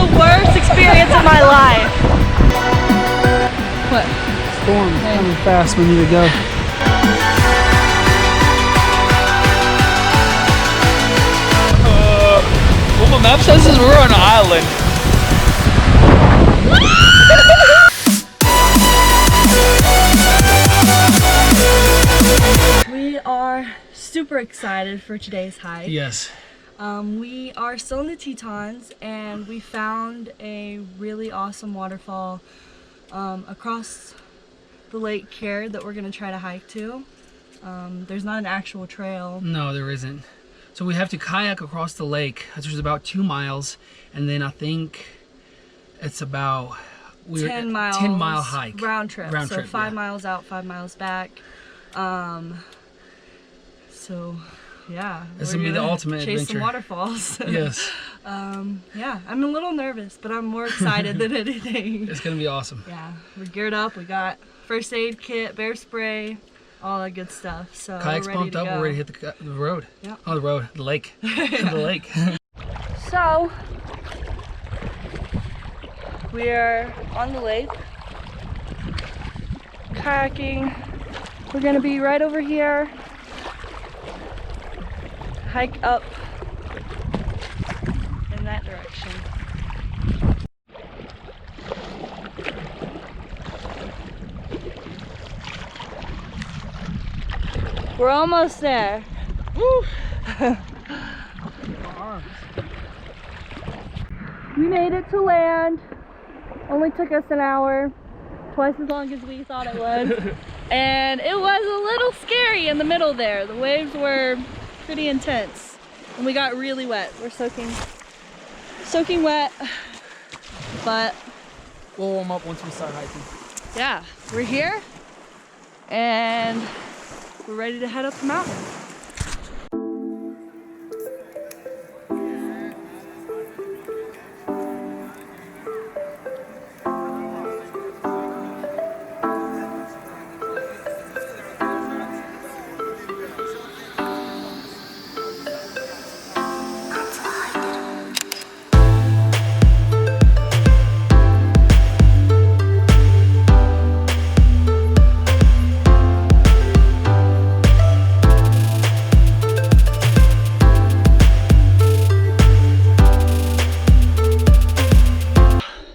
the worst experience of my life. What? Storm coming fast. We need to go. Well, my map says we're on an island. We are super excited for today's hike. Yes. We are still in the Tetons and we found a really awesome waterfall across the lake here that we're gonna try to hike to. There's not an actual trail. No, there isn't. So we have to kayak across the lake, which is about 2 miles, and then I think it's about 10 miles. 10-mile hike. Round trip. Round so trip, 5 yeah. miles out, 5 miles back. So yeah, This will be the ultimate chase adventure. some waterfalls. Yes. Yeah, I'm a little nervous, but I'm more excited than anything. It's gonna be awesome. Yeah, we're geared up. We got first aid kit, bear spray, all that good stuff. So Kayak's we're ready pumped to up. go. We're ready to hit the road. Yep. Oh, the road, the lake, the lake. So we are on the lake, kayaking. We're gonna be right over here. Hike up in that direction. We're almost there. Woo! We made it to land. Only took us an hour, twice as long as we thought it would. And it was a little scary in the middle there. The waves were pretty intense and we got really wet. We're soaking wet, but We'll warm up once we start hiking. yeah, we're here and we're ready to head up the mountain.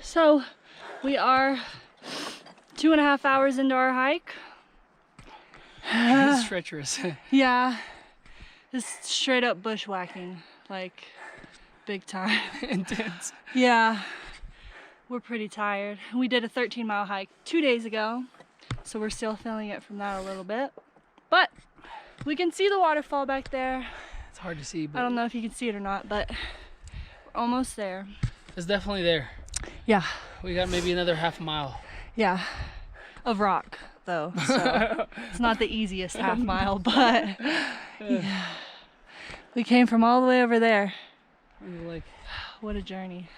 So we are 2.5 hours into our hike. It's treacherous. Yeah, it's straight up bushwhacking, like big time. Intense. Yeah, we're pretty tired. We did a 13-mile hike 2 days ago, so we're still feeling it from that a little bit. But we can see the waterfall back there. It's hard to see, but I don't know if you can see it or not, but we're almost there. it's definitely there. Yeah, We got maybe another half a mile. yeah, of rock though, so it's not the easiest half mile, but yeah. We came from all the way over there. Like, What a journey.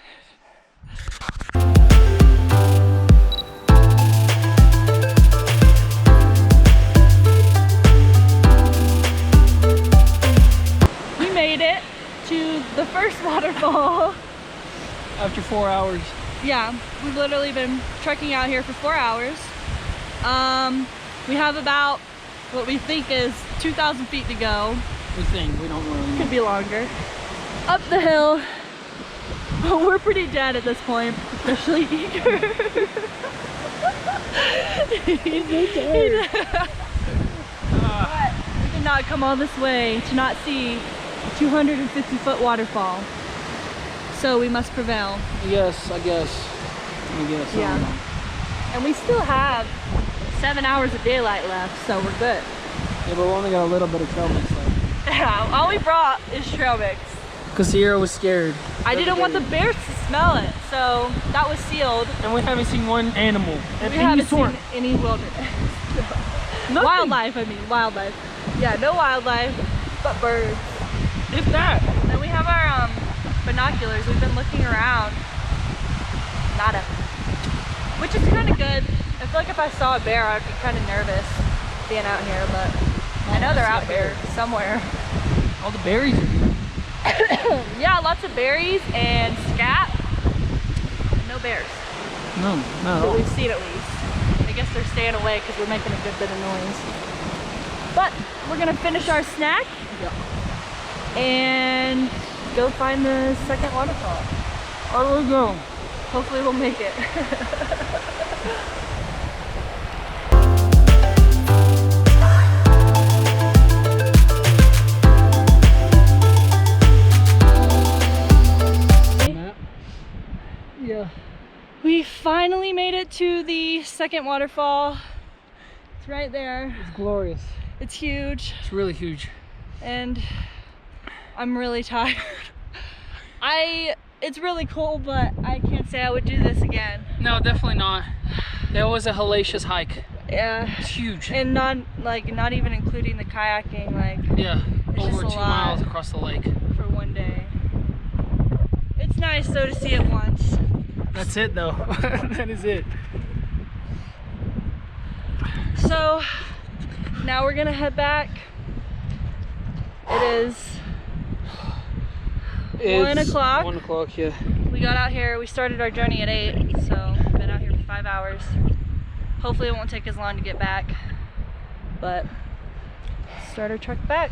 We made it to the first waterfall. after 4 hours. Yeah, we've literally been trekking out here for 4 hours. We have about what we think is 2,000 feet to go. We think, we don't really know. Could be longer. Up the hill. We're pretty dead at this point, especially Eager. But we did not come all this way to not see a 250-foot waterfall. So we must prevail. Yes, I guess. I guess. I Yeah. don't know. And we still have 7 hours of daylight left, so we're good. Yeah, but we only got a little bit of trail mix left. Yeah, all we brought is trail mix. Because Sierra was scared. I didn't want the bears to smell it, so that was sealed. And we haven't seen one animal. We haven't seen any wilderness. Wildlife, I mean, wildlife. Yeah, no wildlife, but birds. If that. And we have our binoculars. We've been looking around. Nada. Which is kind of good. I feel like if I saw a bear, I'd be kind of nervous being out here, but I know they're out here somewhere. All the berries are here. Yeah, lots of berries and scat. bears. No, not at That all. we've seen at least. I guess they're staying away because we're making a good bit of noise. But we're gonna finish our snack and go find the second waterfall. There we go. Hopefully we'll make it. Yeah. We finally made it to the second waterfall. It's right there. It's glorious. It's huge. It's really huge. And I'm really tired. It's really cool, but I can't say I would do this again. No, definitely not. It was a hellacious hike. Yeah. It's huge. And not even including the kayaking, yeah, it's over just a 2 lot. miles across the lake. For one day. It's nice though to see it once. That's it though. That is it. So now we're gonna head back. It is 1 o'clock. 1 o'clock, yeah. We got out here, we started our journey at 8, so we've been out here for 5 hours. Hopefully it won't take as long to get back, but let's start our trek back.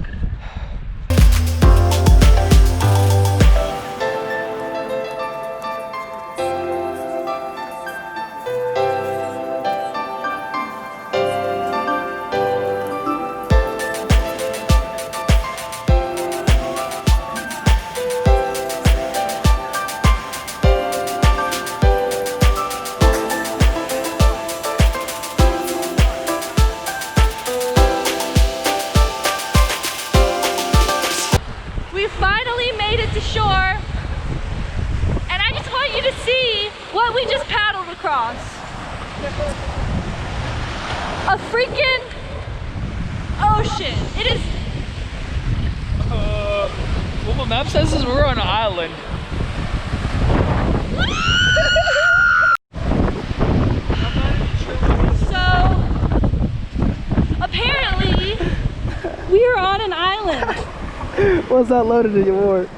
We finally made it to shore, and I just want you to see what we just paddled across. A freaking ocean. It is. Well, my map says we're on an island. So, apparently, we are on an island. What's that loaded in your wart?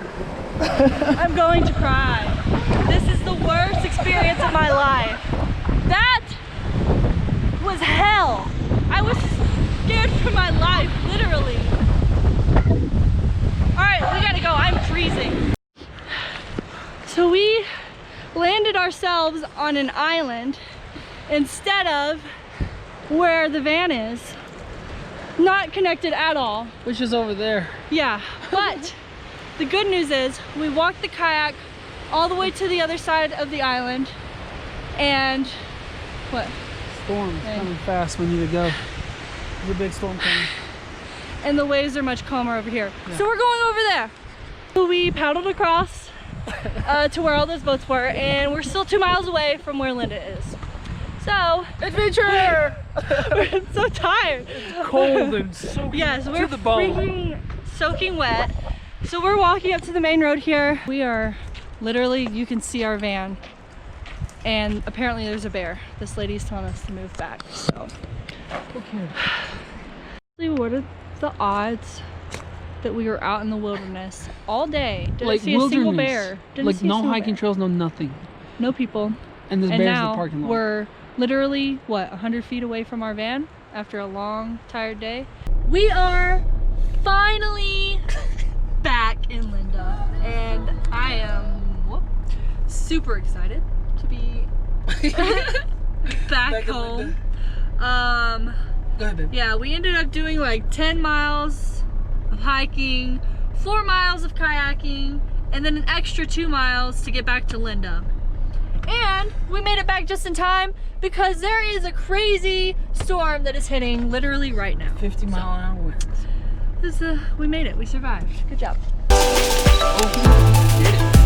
I'm going to cry. This is the worst experience of my life. That was hell. I was scared for my life, literally. All right, we gotta go. I'm freezing. So we landed ourselves on an island instead of where the van is. Not connected at all. Which is over there. Yeah, but the good news is we walked the kayak all the way to the other side of the island, and what? Storm's coming fast. We need to go. There's a big storm coming. And the waves are much calmer over here. Yeah. So we're going over there. So we paddled across to where all those boats were, and we're still 2 miles away from where Linda is. So, adventure! we're so tired. Cold and soaking Yes, we're to the bone. freaking soaking wet. So we're walking up to the main road here. We are literally, you can see our van. And apparently there's a bear. This lady's telling us to move back, so. Okay. What are the odds that we were out in the wilderness all day? Didn't Like see a single wilderness. bear. Didn't Like see a no single hiking bear. trails, no nothing. No people. And there's And bears in now the parking lot. we're literally, what, 100 feet away from our van after a long, tired day. We are finally back in Linda, and I am super excited to be back home. Go ahead, babe. Yeah, we ended up doing like 10 miles of hiking, 4 miles of kayaking, and then an extra 2 miles to get back to Linda. And we made it back just in time because there is a crazy storm that is hitting literally right now. 50-mile-an-hour winds. We made it, we survived. Good job. Oh, we did it.